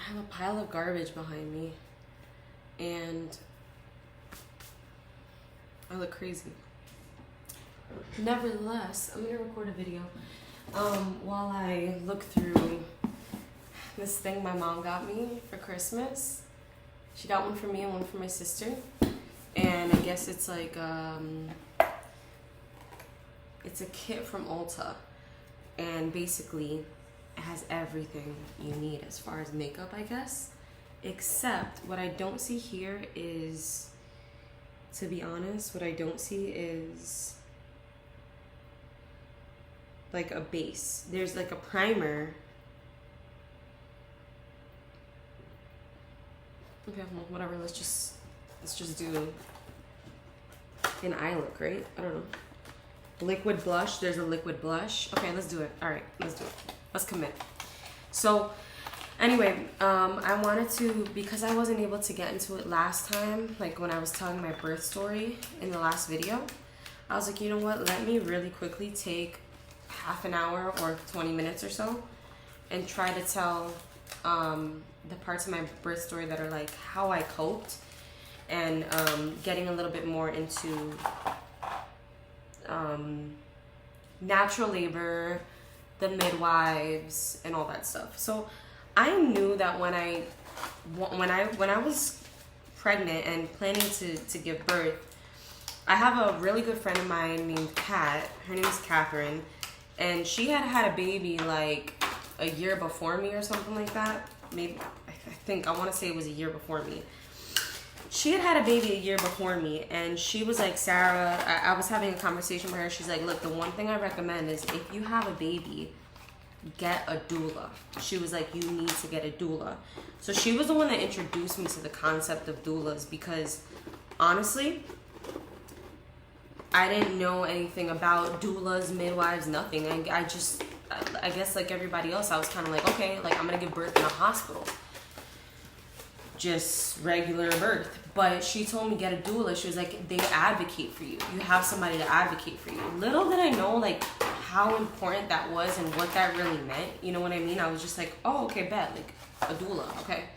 have a pile of garbage behind me, and I look crazy. Nevertheless, I'm gonna record a video while I look through this thing my mom got me for Christmas. She got one for me and one for my sister, and I guess it's like it's a kit from Ulta, and basically it has everything you need as far as makeup, I guess, except what I don't see here is, to be honest, what I don't see is like a base. There's like a primer. Okay, well, whatever, let's just do an eye look, right? I don't know. Liquid blush, there's a liquid blush. Okay, let's do it. All right, let's do it. Let's commit. So anyway, I wanted to, because I wasn't able to get into it last time, like when I was telling my birth story in the last video, I was like, you know what, let me really quickly take half an hour or 20 minutes or so and try to tell the parts of my birth story that are like how I coped, and getting a little bit more into natural labor, the midwives, and all that stuff. So I knew that when I was pregnant and planning to give birth, I have a really good friend of mine named Kat. Her name is Catherine, and she had a baby like a year before me or something like that. Maybe, I want to say it was a year before me. She had a baby a year before me, and she was like, Sarah, I was having a conversation with her. She's like, look, the one thing I recommend is if you have a baby, get a doula. She was like, you need to get a doula. So she was the one that introduced me to the concept of doulas, because honestly, I didn't know anything about doulas, midwives, nothing. I guess like everybody else, I was kind of like, okay, like I'm gonna give birth in a hospital, just regular birth. But she told me get a doula. She was like, they advocate for you. You have somebody to advocate for you. Little did I know like how important that was and what that really meant. You know what I mean? I was just like, oh, okay, bet, like a doula, okay.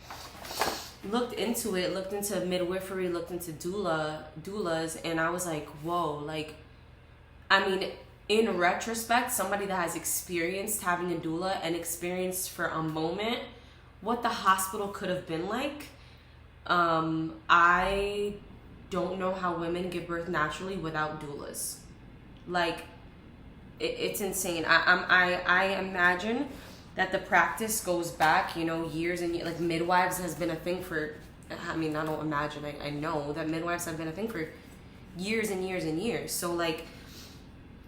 Looked into it, looked into midwifery, looked into doulas, and I was like, whoa, like, I mean, in retrospect, somebody that has experienced having a doula and experienced for a moment what the hospital could have been like, I don't know how women give birth naturally without doulas. Like, it's insane. I imagine that the practice goes back, you know, years and years. Like, midwives has been a thing for, I mean, I don't imagine, I know that midwives have been a thing for years and years and years. So, like,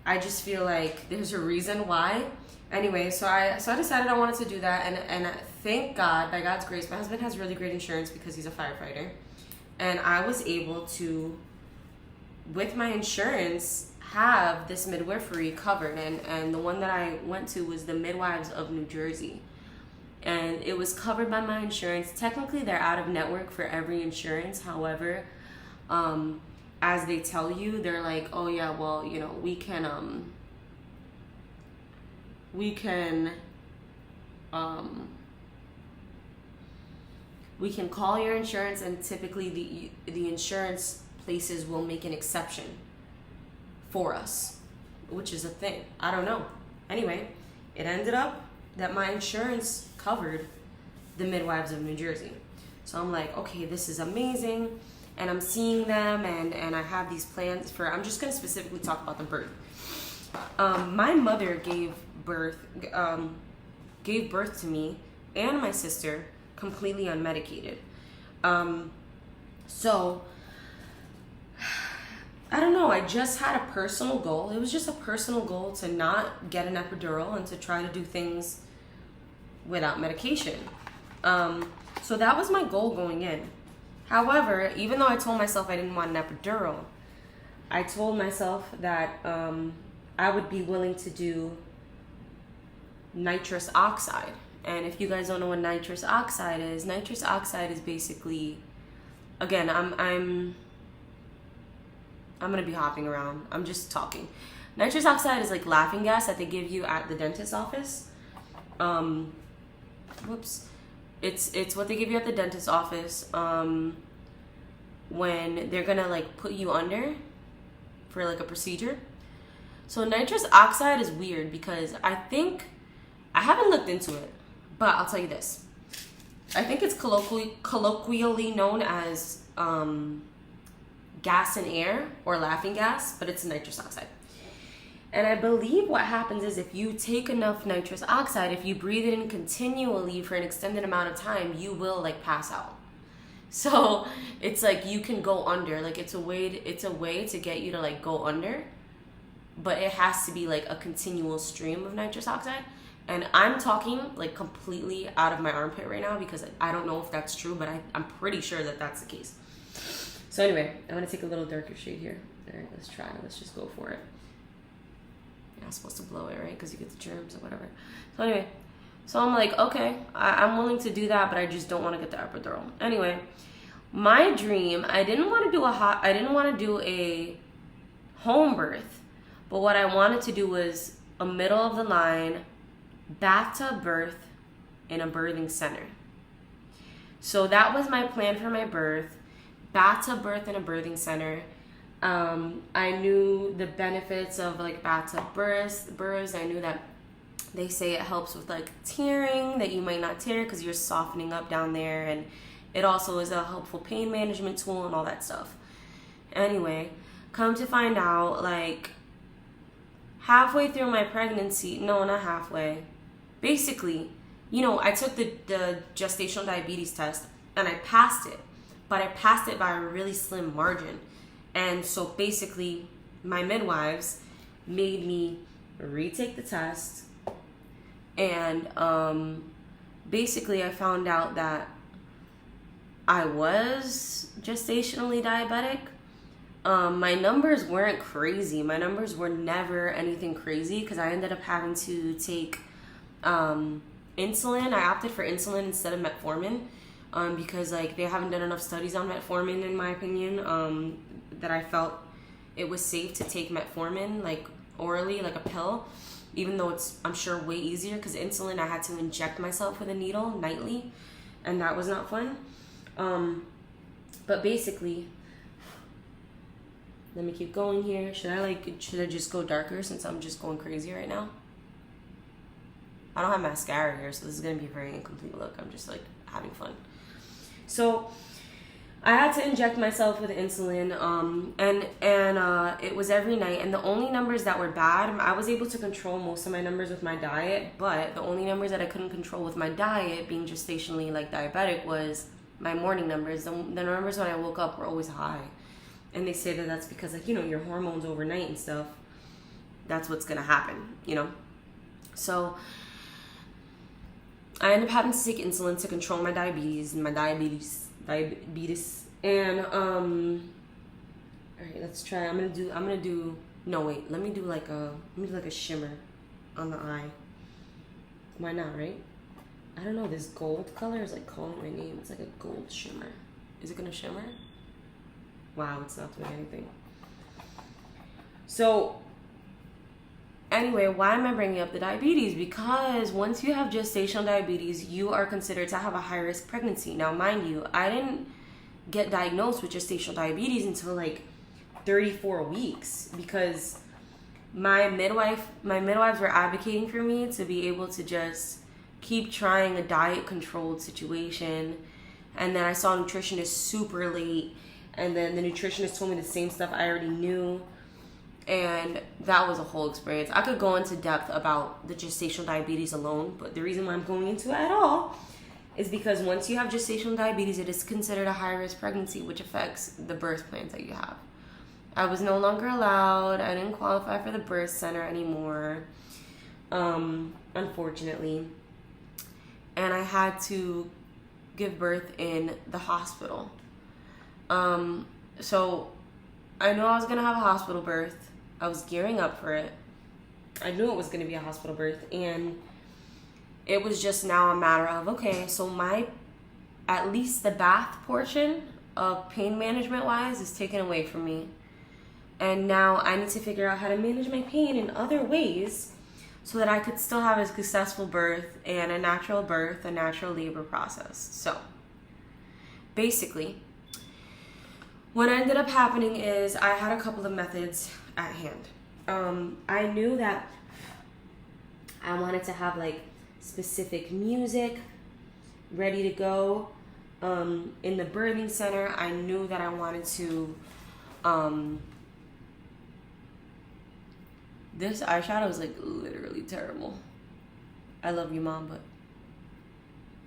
I just feel like there's a reason why. Anyway, so I decided I wanted to do that, and thank God, by God's grace, my husband has really great insurance because he's a firefighter, and I was able to, with my insurance, have this midwifery covered, and the one that I went to was the Midwives of New Jersey, and it was covered by my insurance. Technically, they're out of network for every insurance. However, as they tell you, they're like, oh yeah, well, you know, we can call your insurance, and typically the insurance places will make an exception for us, which is a thing. I don't know. Anyway, it ended up that my insurance covered the Midwives of New Jersey. So I'm like, okay, this is amazing. And I'm seeing them, and I have these plans for, I'm just going to specifically talk about the birth. My mother gave birth to me and my sister completely unmedicated. So I don't know, I just had a personal goal. It was just a personal goal to not get an epidural and to try to do things without medication. So that was my goal going in. However, even though I told myself I didn't want an epidural, I told myself that I would be willing to do nitrous oxide. And if you guys don't know what nitrous oxide is basically, again, I'm gonna be hopping around. I'm just talking. Nitrous oxide is like laughing gas that they give you at the dentist's office. It's what they give you at the dentist's office when they're gonna like put you under for like a procedure. So nitrous oxide is weird because I haven't looked into it, but I'll tell you this. I think it's colloquially known as gas and air or laughing gas, but it's nitrous oxide. And I believe what happens is if you take enough nitrous oxide, if you breathe it in continually for an extended amount of time, you will like pass out. So it's like you can go under. Like it's a way to get you to like go under, but it has to be like a continual stream of nitrous oxide. And I'm talking like completely out of my armpit right now because I don't know if that's true, but I'm pretty sure that that's the case. So anyway, I'm gonna take a little darker shade here. All right, let's try. Let's just go for it. You're not supposed to blow it, right? Because you get the germs or whatever. So anyway, so I'm like, okay, I'm willing to do that, but I just don't want to get the epidural. Anyway, my dream, I didn't want to do a home birth, but what I wanted to do was a middle of the line bathtub birth in a birthing center. So that was my plan for my birth. Bathtub birth in a birthing center. I knew the benefits of like bathtub births. I knew that they say it helps with like tearing, that you might not tear because you're softening up down there, and it also is a helpful pain management tool and all that stuff. Anyway, come to find out, like halfway through my pregnancy, no, not halfway. Basically, you know, I took the gestational diabetes test and I passed it, but I passed it by a really slim margin. And so basically, my midwives made me retake the test, and basically I found out that I was gestationally diabetic. My numbers weren't crazy. My numbers were never anything crazy because I ended up having to take insulin. I opted for insulin instead of metformin because like they haven't done enough studies on metformin, in my opinion, that I felt it was safe to take metformin like orally, like a pill, even though it's, I'm sure, way easier because insulin I had to inject myself with a needle nightly, and that was not fun. But basically, let me keep going here. Should I just go darker since I'm just going crazy right now? I don't have mascara here, so this is gonna be a very incomplete look. I'm just like having fun. So I had to inject myself with insulin, and it was every night. And the only numbers that were bad, I was able to control most of my numbers with my diet, but the only numbers that I couldn't control with my diet, being gestationally like diabetic, was my morning numbers. The numbers when I woke up were always high, and they say that that's because, like, you know, your hormones overnight and stuff. That's what's gonna happen, you know. So I ended up having to take insulin to control my diabetes. And all right, let's try. Let me do like a shimmer on the eye. Why not, right? I don't know, this gold color is like calling my name. It's like a gold shimmer. Is it gonna shimmer? Wow, it's not doing anything. So anyway, why am I bringing up the diabetes? Because once you have gestational diabetes, you are considered to have a high-risk pregnancy. Now, mind you, I didn't get diagnosed with gestational diabetes until like 34 weeks because my midwives were advocating for me to be able to just keep trying a diet-controlled situation. And then I saw a nutritionist super late, and then the nutritionist told me the same stuff I already knew. And that was a whole experience. I could go into depth about the gestational diabetes alone, but the reason why I'm going into it at all is because once you have gestational diabetes, it is considered a high-risk pregnancy, which affects the birth plans that you have. I was no longer allowed. I didn't qualify for the birth center anymore, unfortunately. And I had to give birth in the hospital. So I knew I was going to have a hospital birth. I was gearing up for it. I knew it was going to be a hospital birth, and it was just now a matter of, okay, so at least the bath portion of pain management wise is taken away from me. And now I need to figure out how to manage my pain in other ways so that I could still have a successful birth and a natural birth, a natural labor process. So basically, what ended up happening is I had a couple of methods at hand. I knew that I wanted to have like specific music ready to go in the birthing center. I knew that I wanted to this eyeshadow is like literally terrible. I love you, Mom, but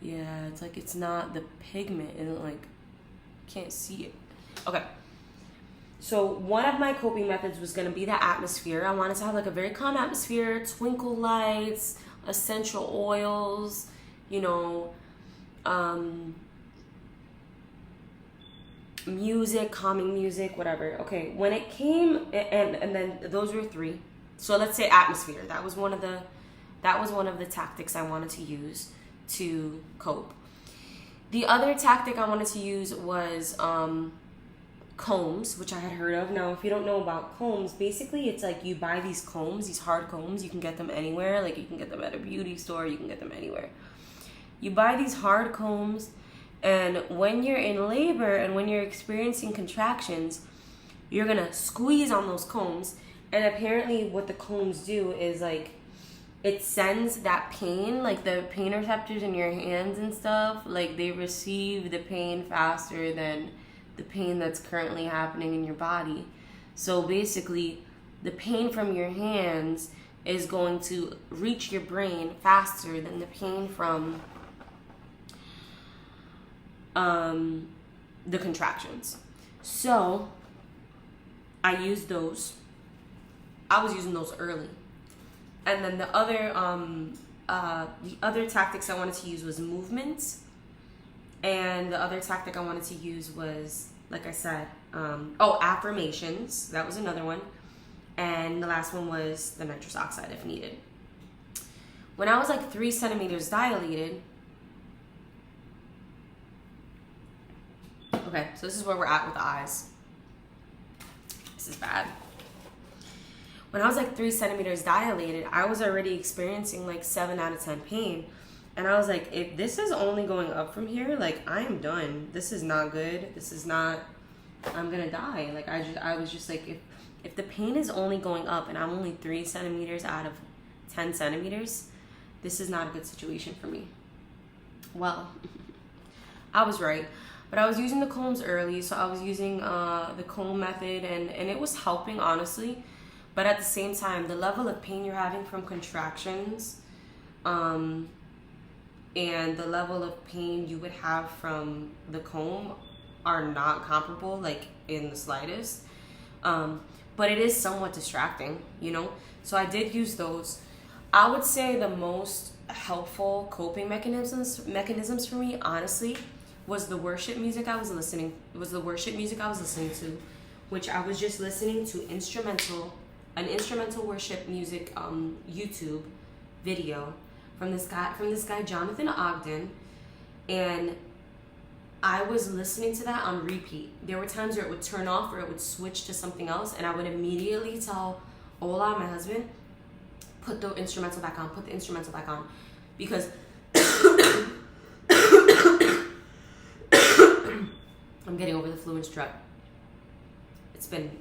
yeah, it's like it's not the pigment and like can't see it. Okay. So one of my coping methods was going to be the atmosphere. I wanted to have like a very calm atmosphere, twinkle lights, essential oils, you know, music, calming music, whatever. Okay, when it came, and then those were 3. So let's say atmosphere. That was one of the tactics I wanted to use to cope. The other tactic I wanted to use was combs, which I had heard of. Now, if you don't know about combs, basically it's like you buy these combs, these hard combs. You can get them anywhere. Like you can get them at a beauty store. You can get them anywhere. You buy these hard combs, and when you're in labor and when you're experiencing contractions, you're gonna squeeze on those combs. And apparently what the combs do is like it sends that pain, like the pain receptors in your hands and stuff, like they receive the pain faster than the pain that's currently happening in your body. So basically, the pain from your hands is going to reach your brain faster than the pain from the contractions. So I used those. I was using those early. And then the other tactics I wanted to use was movements. And the other tactic I wanted to use was, like I said, affirmations. That was another one. And the last one was the nitrous oxide if needed. When I was like 3 centimeters dilated, okay, so this is where we're at with the eyes. This is bad. When I was like 3 centimeters dilated, I was already experiencing like 7 out of 10 pain. And I was like, if this is only going up from here, like I am done. This is not good. This is not, I'm gonna die. Like I was just like, if the pain is only going up and I'm only 3 centimeters out of 10 centimeters, this is not a good situation for me. Well, I was right. But I was using the combs early, so I was using the comb method, and it was helping, honestly. But at the same time, the level of pain you're having from contractions and the level of pain you would have from the comb are not comparable, like in the slightest. But it is somewhat distracting, you know? So I did use those. I would say the most helpful coping mechanisms for me, honestly, was the worship music I was listening. It was the worship music I was listening to, which I was just listening to an instrumental worship music YouTube video from this guy Jonathan Ogden, and I was listening to that on repeat. There were times where it would turn off or it would switch to something else, and I would immediately tell Ola, my husband, put the instrumental back on, because I'm getting over the flu and strep. It's been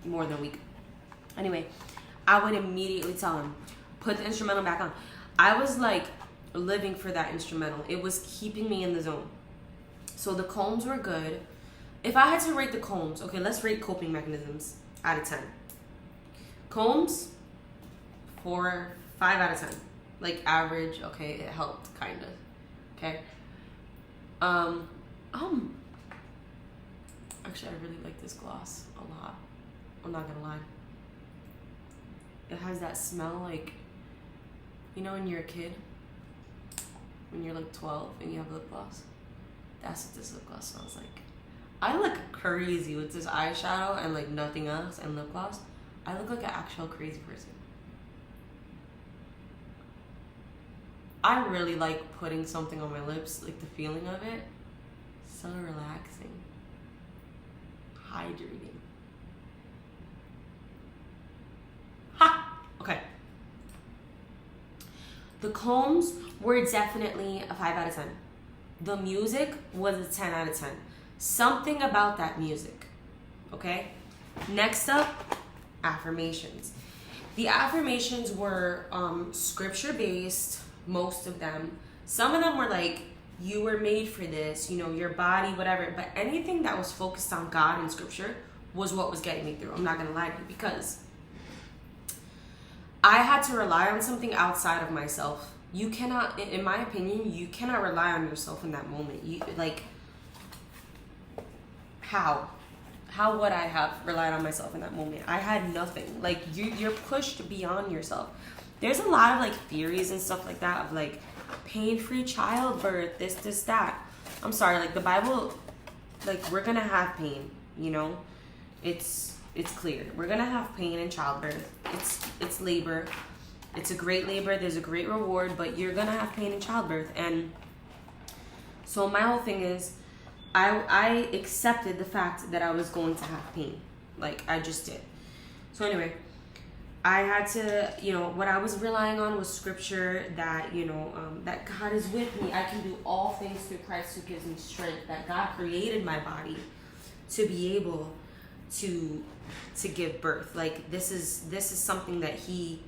more than a week. Anyway, I would immediately tell him, put the instrumental back on. I was like living for that instrumental. It was keeping me in the zone. So the combs were good. If I had to rate the combs, okay, let's rate coping mechanisms out of 10. Combs, 5 out of 10. Like average, okay, it helped kind of. Okay. Actually, I really like this gloss a lot. I'm not gonna lie. It has that smell, like, you know when you're a kid, when you're like 12 and you have lip gloss? That's what this lip gloss smells like. I look crazy with this eyeshadow and like nothing else and lip gloss. I look like an actual crazy person. I really like putting something on my lips, like the feeling of it. So relaxing. Hydrating. Ha! Okay. The combs were definitely a 5 out of 10. The music was a 10 out of 10. Something about that music. Okay? Next up, affirmations. The affirmations were scripture based, most of them. Some of them were like, you were made for this, you know, your body, whatever. But anything that was focused on God and scripture was what was getting me through. I'm not going to lie to you, because I had to rely on something outside of myself. You cannot, in my opinion, you cannot rely on yourself in that moment. You like, how would I have relied on myself in that moment? I had nothing. Like, you're pushed beyond yourself. There's a lot of like theories and stuff like that of like pain-free childbirth, this, that. I'm sorry, like the Bible, like we're gonna have pain, you know? It's clear. We're gonna have pain in childbirth. It's labor. It's a great labor. There's a great reward, but you're gonna have pain in childbirth. And so my whole thing is, I accepted the fact that I was going to have pain. Like, I just did. So anyway, I had to, you know, what I was relying on was scripture, that, you know, that God is with me. I can do all things through Christ who gives me strength. That God created my body to be able to give birth. Like, this is something that he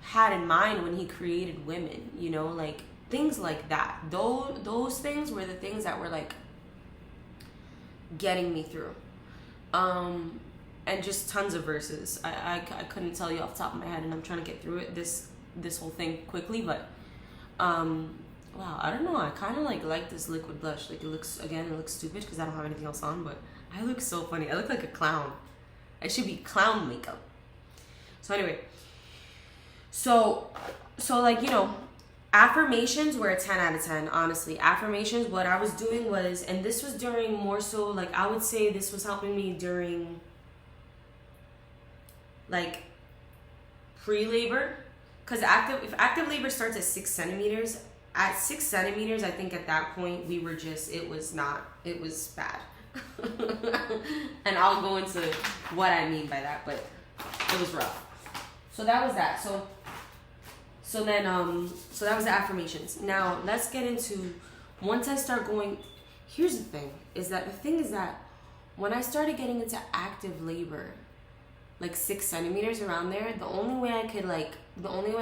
had in mind when he created women, you know, like things like that. Those things were the things that were like getting me through. And just tons of verses. I couldn't tell you off the top of my head, and I'm trying to get through it, this whole thing quickly, but wow, I don't know, I kind of like this liquid blush. Like, it looks stupid because I don't have anything else on, but I look so funny. I look like a clown. I should be clown makeup. So anyway, so like, you know, affirmations were a 10 out of 10, honestly. Affirmations, what I was doing was, and this was during more so, like, I would say this was helping me during, like, pre-labor. Because if active labor starts at 6 centimeters, at 6 centimeters, I think at that point, we were just, it was bad. And I'll go into what I mean by that, but it was rough. So that was that. So then that was the affirmations. Now let's get into, once I start going, here's the thing is that when I started getting into active labor, like 6 centimeters around there, the only way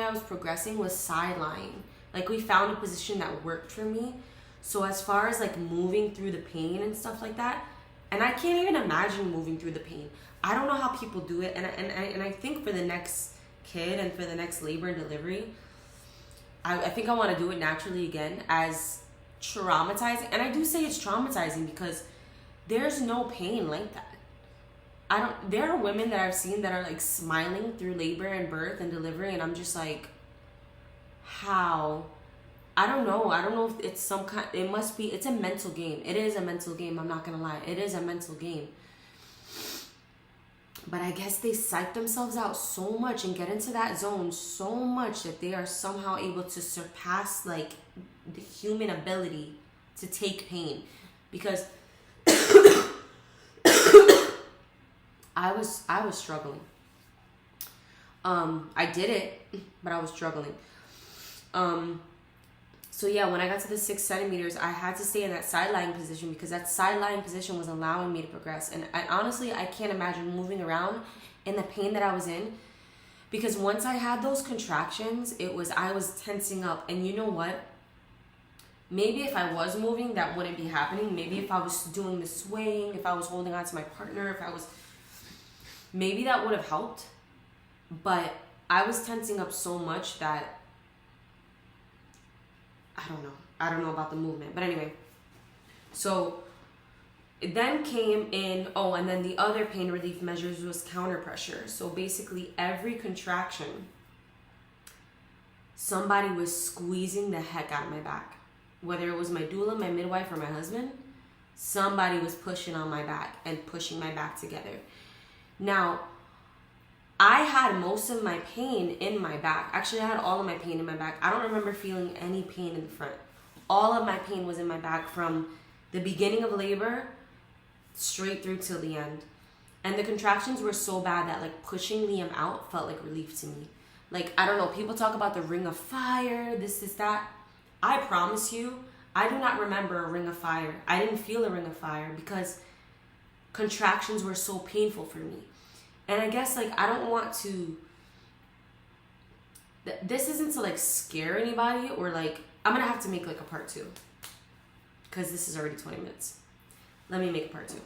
I was progressing was side lying. Like, we found a position that worked for me. So as far as like moving through the pain and stuff like that, and I can't even imagine moving through the pain. I don't know how people do it, and I think for the next kid and for the next labor and delivery, I think I want to do it naturally again, as traumatizing. And I do say it's traumatizing because there's no pain like that. There are women that I've seen that are like smiling through labor and birth and delivery, and I'm just like, how? I don't know if it's some kind, it's a mental game. It is a mental game, I'm not gonna lie. It is a mental game. But I guess they psych themselves out so much and get into that zone so much that they are somehow able to surpass like the human ability to take pain. Because I was struggling. I did it, but I was struggling. So yeah, when I got to the 6 centimeters, I had to stay in that side lying position because that side lying position was allowing me to progress. And honestly, I can't imagine moving around in the pain that I was in, because once I had those contractions, I was tensing up. And you know what? Maybe if I was moving, that wouldn't be happening. Maybe if I was doing the swaying, if I was holding on to my partner, maybe that would have helped. But I was tensing up so much that I don't know about the movement. But anyway, so it then came in, and then the other pain relief measures was counter pressure. So basically every contraction, somebody was squeezing the heck out of my back. Whether it was my doula, my midwife, or my husband, somebody was pushing on my back and pushing my back together. Now, I had most of my pain in my back. Actually, I had all of my pain in my back. I don't remember feeling any pain in the front. All of my pain was in my back from the beginning of labor straight through till the end. And the contractions were so bad that like pushing Liam out felt like relief to me. Like, I don't know, people talk about the ring of fire, this, that. I promise you, I do not remember a ring of fire. I didn't feel a ring of fire because contractions were so painful for me. And I guess, like, I don't want to, this isn't to, like, scare anybody or, like, I'm going to have to make, like, a part 2. Because this is already 20 minutes. Let me make a part 2.